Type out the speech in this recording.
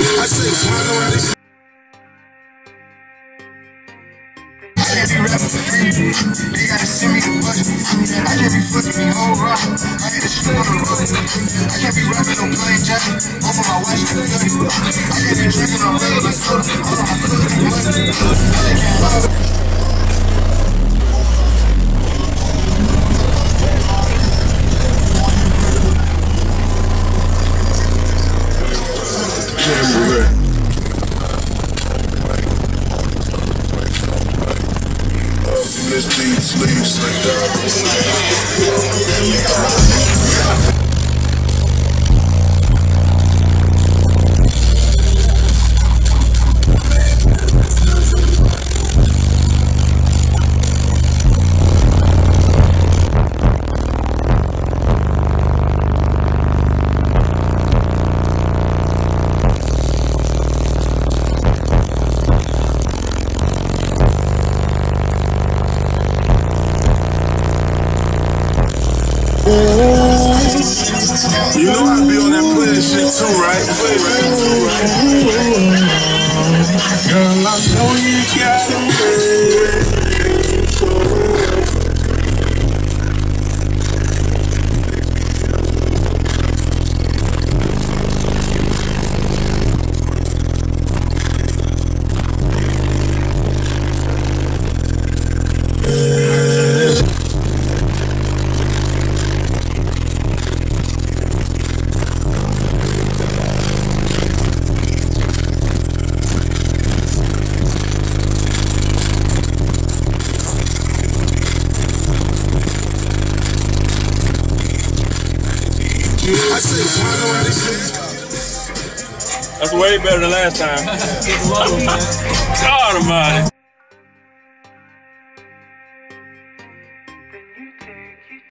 I say, why go out this? I can't be rapping for free. They gotta send me the budget. I can't be flipping me whole rock. I had to slip on the road. I can't be rapping no plain jacket. Both of my watch and dirty. I can't be drinking no regular soda. All of my cookies and money. I can't lie. This beat sleeps like you know I be on that player shit too, right? Girl, I know you got it. I say, why go out this shit? That's way better than last time. God almighty.